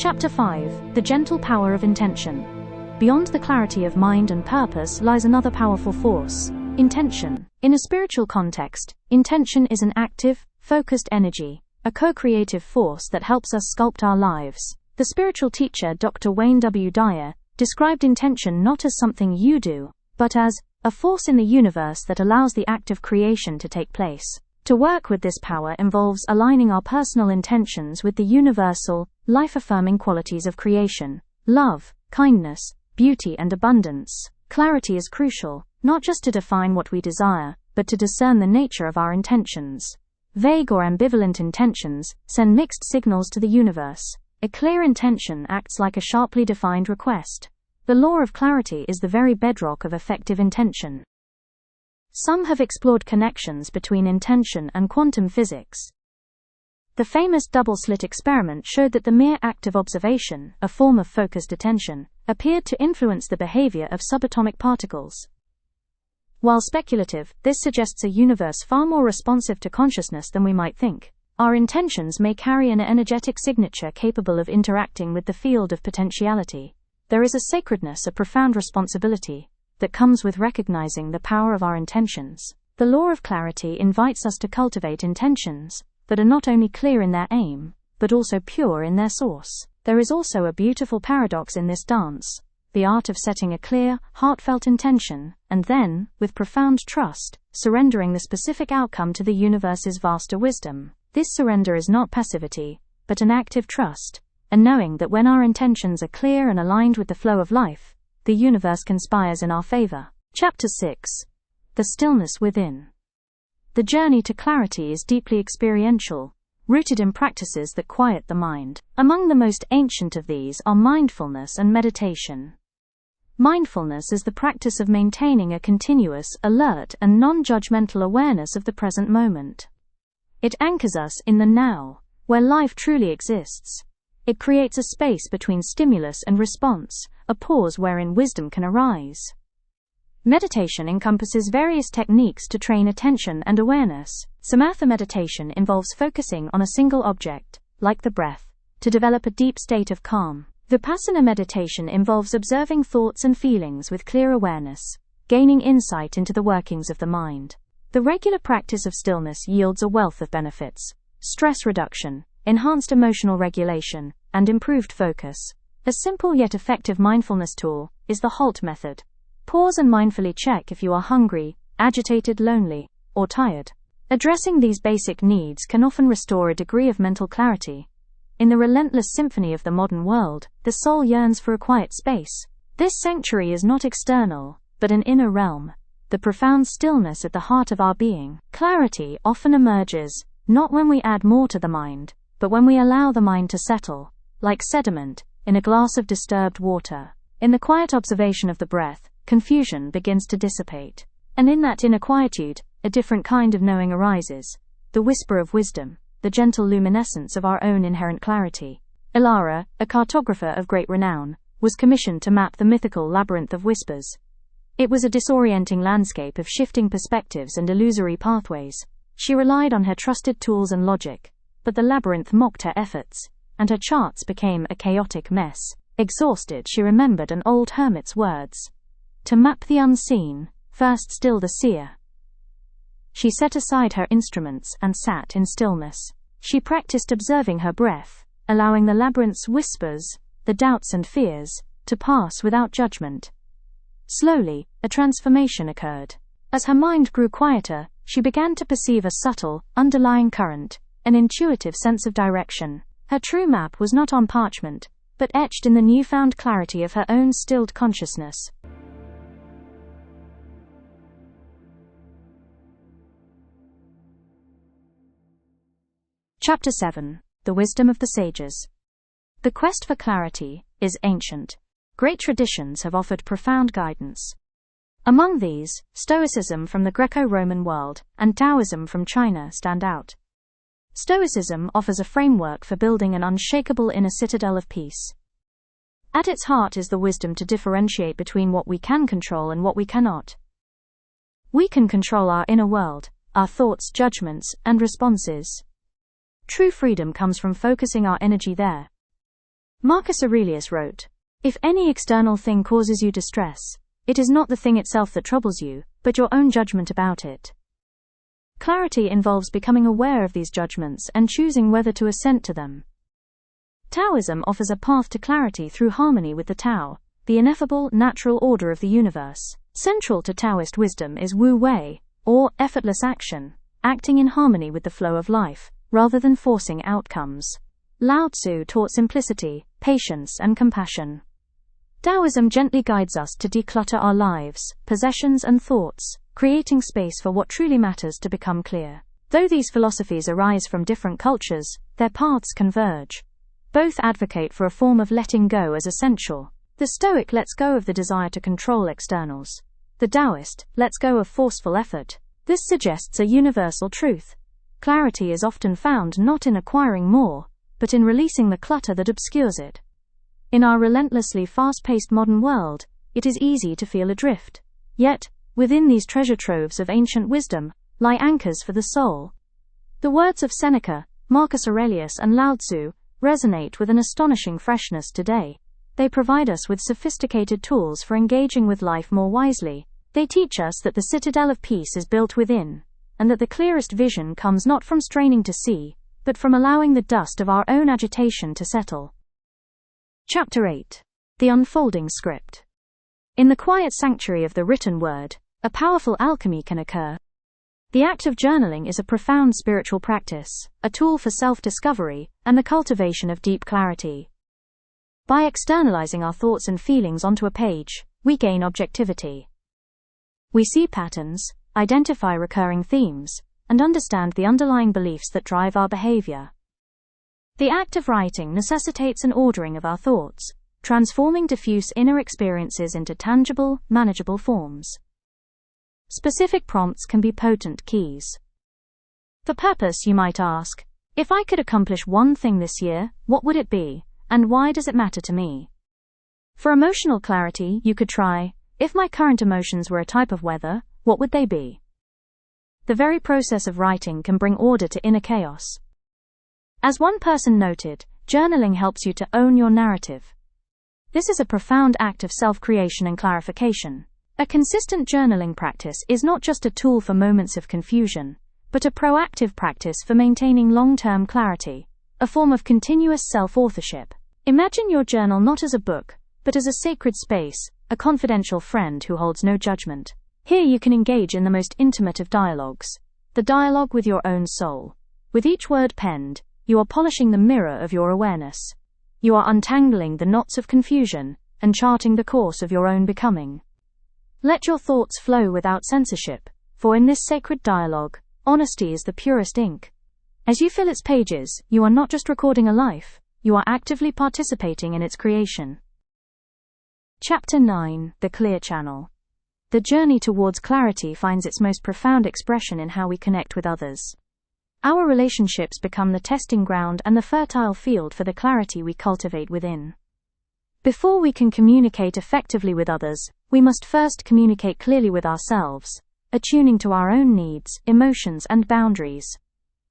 Chapter 5: The Gentle Power of Intention. Beyond the clarity of mind and purpose lies another powerful force: intention. In a spiritual context, intention is an active, focused energy, a co-creative force that helps us sculpt our lives. The spiritual teacher Dr. Wayne W. Dyer described intention not as something you do, but as a force in the universe that allows the act of creation to take place. To work with this power involves aligning our personal intentions with the universal, life-affirming qualities of creation: love, kindness, beauty, and abundance. Clarity is crucial, not just to define what we desire, but to discern the nature of our intentions. Vague or ambivalent intentions send mixed signals to the universe. A clear intention acts like a sharply defined request. The law of clarity is the very bedrock of effective intention. Some have explored connections between intention and quantum physics. The famous double-slit experiment showed that the mere act of observation, a form of focused attention, appeared to influence the behavior of subatomic particles. While speculative, this suggests a universe far more responsive to consciousness than we might think. Our intentions may carry an energetic signature capable of interacting with the field of potentiality. There is a sacredness, a profound responsibility, that comes with recognizing the power of our intentions. The law of clarity invites us to cultivate intentions that are not only clear in their aim, but also pure in their source. There is also a beautiful paradox in this dance: the art of setting a clear, heartfelt intention, and then, with profound trust, surrendering the specific outcome to the universe's vaster wisdom. This surrender is not passivity, but an active trust, and knowing that when our intentions are clear and aligned with the flow of life, the universe conspires in our favor. Chapter 6: The Stillness Within. The journey to clarity is deeply experiential, rooted in practices that quiet the mind. Among the most ancient of these are mindfulness and meditation. Mindfulness is the practice of maintaining a continuous, alert, and non-judgmental awareness of the present moment. It anchors us in the now, where life truly exists. It creates a space between stimulus and response, a pause wherein wisdom can arise. Meditation encompasses various techniques to train attention and awareness. Samatha meditation involves focusing on a single object, like the breath, to develop a deep state of calm. Vipassana meditation involves observing thoughts and feelings with clear awareness, gaining insight into the workings of the mind. The regular practice of stillness yields a wealth of benefits: stress reduction, enhanced emotional regulation, and improved focus. A simple yet effective mindfulness tool is the HALT method. Pause and mindfully check if you are hungry, agitated, lonely, or tired. Addressing these basic needs can often restore a degree of mental clarity. In the relentless symphony of the modern world, the soul yearns for a quiet space. This sanctuary is not external, but an inner realm, the profound stillness at the heart of our being. Clarity often emerges, not when we add more to the mind, but when we allow the mind to settle, like sediment, in a glass of disturbed water. In the quiet observation of the breath, confusion begins to dissipate. And in that inner quietude, a different kind of knowing arises: the whisper of wisdom, the gentle luminescence of our own inherent clarity. Ilara, a cartographer of great renown, was commissioned to map the mythical labyrinth of whispers. It was a disorienting landscape of shifting perspectives and illusory pathways. She relied on her trusted tools and logic, but the labyrinth mocked her efforts, and her charts became a chaotic mess. Exhausted, she remembered an old hermit's words: "To map the unseen, first still the seer." She set aside her instruments and sat in stillness. She practiced observing her breath, allowing the labyrinth's whispers, the doubts and fears, to pass without judgment. Slowly, a transformation occurred. As her mind grew quieter, she began to perceive a subtle, underlying current, an intuitive sense of direction. Her true map was not on parchment, but etched in the newfound clarity of her own stilled consciousness. Chapter 7: The Wisdom of the Sages. The quest for clarity is ancient. Great traditions have offered profound guidance. Among these, Stoicism from the Greco-Roman world and Taoism from China stand out. Stoicism offers a framework for building an unshakable inner citadel of peace. At its heart is the wisdom to differentiate between what we can control and what we cannot. We can control our inner world, our thoughts, judgments, and responses. True freedom comes from focusing our energy there. Marcus Aurelius wrote, "If any external thing causes you distress, it is not the thing itself that troubles you, but your own judgment about it." Clarity involves becoming aware of these judgments and choosing whether to assent to them. Taoism offers a path to clarity through harmony with the Tao, the ineffable, natural order of the universe. Central to Taoist wisdom is Wu Wei, or effortless action, acting in harmony with the flow of life, rather than forcing outcomes. Lao Tzu taught simplicity, patience, and compassion. Taoism gently guides us to declutter our lives, possessions, and thoughts, creating space for what truly matters to become clear. Though these philosophies arise from different cultures, their paths converge. Both advocate for a form of letting go as essential. The Stoic lets go of the desire to control externals. The Taoist lets go of forceful effort. This suggests a universal truth. Clarity is often found not in acquiring more, but in releasing the clutter that obscures it. In our relentlessly fast-paced modern world, it is easy to feel adrift. Yet, within these treasure troves of ancient wisdom, lie anchors for the soul. The words of Seneca, Marcus Aurelius, and Lao Tzu resonate with an astonishing freshness today. They provide us with sophisticated tools for engaging with life more wisely. They teach us that the citadel of peace is built within, and that the clearest vision comes not from straining to see, but from allowing the dust of our own agitation to settle. Chapter 8. The Unfolding Script. In the quiet sanctuary of the written word, a powerful alchemy can occur. The act of journaling is a profound spiritual practice, a tool for self-discovery, and the cultivation of deep clarity. By externalizing our thoughts and feelings onto a page, we gain objectivity. We see patterns, identify recurring themes, and understand the underlying beliefs that drive our behavior. The act of writing necessitates an ordering of our thoughts, transforming diffuse inner experiences into tangible, manageable forms. Specific prompts can be potent keys. The purpose, you might ask. If I could accomplish one thing this year, what would it be, and why does it matter to me? For emotional clarity, you could try, if my current emotions were a type of weather, what would they be? The very process of writing can bring order to inner chaos. As one person noted, journaling helps you to own your narrative. This is a profound act of self-creation and clarification. A consistent journaling practice is not just a tool for moments of confusion, but a proactive practice for maintaining long-term clarity, a form of continuous self-authorship. Imagine your journal not as a book, but as a sacred space, a confidential friend who holds no judgment. Here you can engage in the most intimate of dialogues, the dialogue with your own soul. With each word penned, you are polishing the mirror of your awareness. You are untangling the knots of confusion and charting the course of your own becoming. Let your thoughts flow without censorship, for in this sacred dialogue, honesty is the purest ink. As you fill its pages, you are not just recording a life, you are actively participating in its creation. Chapter 9. The Clear Channel. The journey towards clarity finds its most profound expression in how we connect with others. Our relationships become the testing ground and the fertile field for the clarity we cultivate within. Before we can communicate effectively with others, we must first communicate clearly with ourselves, attuning to our own needs, emotions, and boundaries.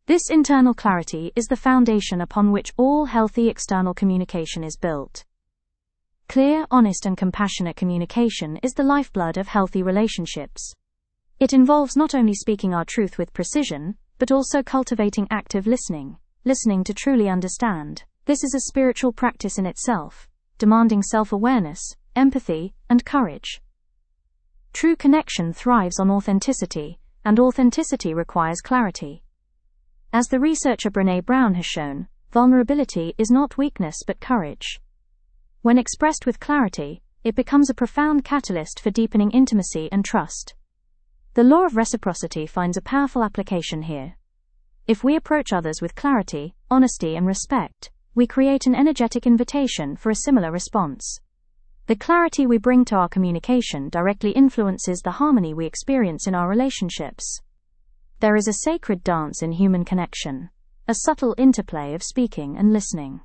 This internal clarity is the foundation upon which all healthy external communication is built. Clear, honest, and compassionate communication is the lifeblood of healthy relationships. It involves not only speaking our truth with precision, but also cultivating active listening to truly understand. This is a spiritual practice in itself, demanding self-awareness, empathy, and courage. True connection thrives on authenticity, and authenticity requires clarity. As the researcher Brené Brown has shown, vulnerability is not weakness but courage. When expressed with clarity, it becomes a profound catalyst for deepening intimacy and trust. The law of reciprocity finds a powerful application here. If we approach others with clarity, honesty, and respect, we create an energetic invitation for a similar response. The clarity we bring to our communication directly influences the harmony we experience in our relationships. There is a sacred dance in human connection, a subtle interplay of speaking and listening.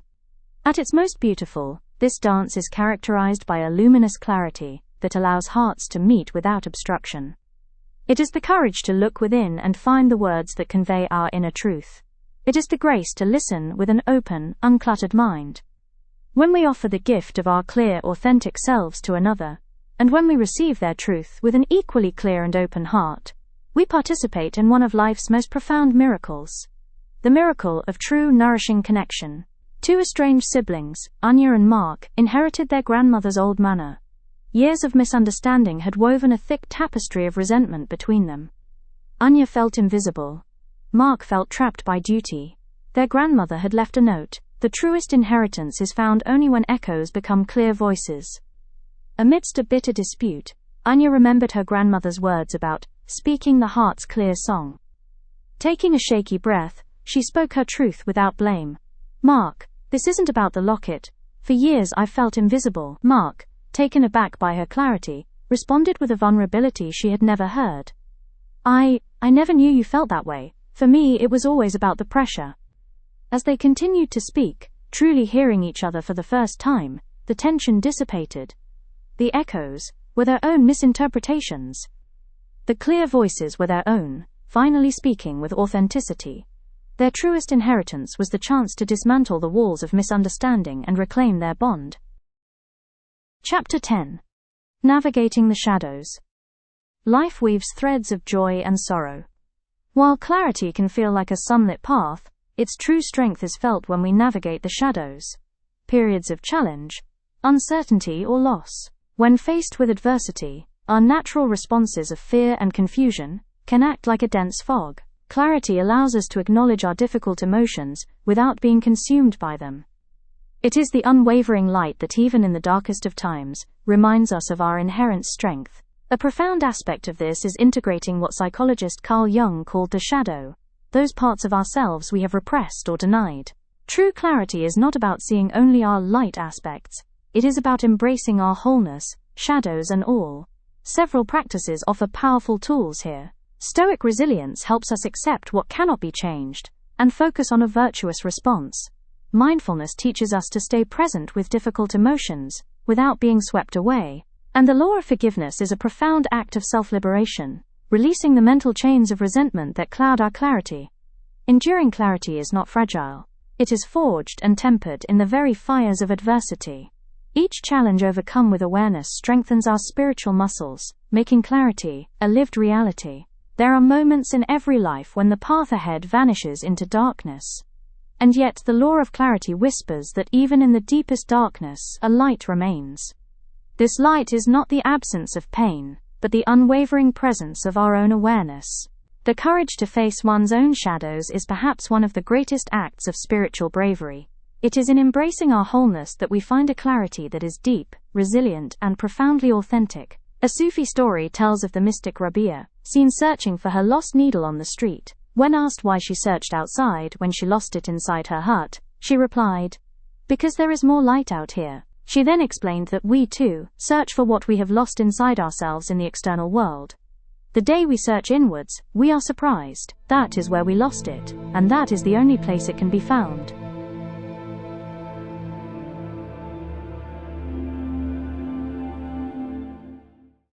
At its most beautiful, this dance is characterized by a luminous clarity that allows hearts to meet without obstruction. It is the courage to look within and find the words that convey our inner truth. It is the grace to listen with an open, uncluttered mind. When we offer the gift of our clear, authentic selves to another, and when we receive their truth with an equally clear and open heart, we participate in one of life's most profound miracles. The miracle of true, nourishing connection. Two estranged siblings, Anya and Mark, inherited their grandmother's old manner. Years of misunderstanding had woven a thick tapestry of resentment between them. Anya felt invisible. Mark felt trapped by duty. Their grandmother had left a note: the truest inheritance is found only when echoes become clear voices. Amidst a bitter dispute, Anya remembered her grandmother's words about speaking the heart's clear song. Taking a shaky breath, she spoke her truth without blame. "Mark, this isn't about the locket. For years I've felt invisible." Mark, taken aback by her clarity, responded with a vulnerability she had never heard. I never knew you felt that way. For me, it was always about the pressure." As they continued to speak, truly hearing each other for the first time, the tension dissipated. The echoes were their own misinterpretations. The clear voices were their own, finally speaking with authenticity. Their truest inheritance was the chance to dismantle the walls of misunderstanding and reclaim their bond. Chapter 10. Navigating the Shadows. Life weaves threads of joy and sorrow. While clarity can feel like a sunlit path, its true strength is felt when we navigate the shadows. Periods of challenge, uncertainty or loss. When faced with adversity, our natural responses of fear and confusion can act like a dense fog. Clarity allows us to acknowledge our difficult emotions without being consumed by them. It is the unwavering light that, even in the darkest of times, reminds us of our inherent strength. A profound aspect of this is integrating what psychologist Carl Jung called the shadow, those parts of ourselves we have repressed or denied. True clarity is not about seeing only our light aspects. It is about embracing our wholeness, shadows and all. Several practices offer powerful tools here. Stoic resilience helps us accept what cannot be changed and focus on a virtuous response. Mindfulness teaches us to stay present with difficult emotions without being swept away. And the law of forgiveness is a profound act of self-liberation, releasing the mental chains of resentment that cloud our clarity. Enduring clarity is not fragile. It is forged and tempered in the very fires of adversity. Each challenge overcome with awareness strengthens our spiritual muscles, making clarity a lived reality. There are moments in every life when the path ahead vanishes into darkness. And yet the law of clarity whispers that even in the deepest darkness, a light remains. This light is not the absence of pain, but the unwavering presence of our own awareness. The courage to face one's own shadows is perhaps one of the greatest acts of spiritual bravery. It is in embracing our wholeness that we find a clarity that is deep, resilient, and profoundly authentic. A Sufi story tells of the mystic Rabia, seen searching for her lost needle on the street. When asked why she searched outside when she lost it inside her hut, she replied, "Because there is more light out here." She then explained that we too search for what we have lost inside ourselves in the external world. The day we search inwards, we are surprised. That is where we lost it, and that is the only place it can be found.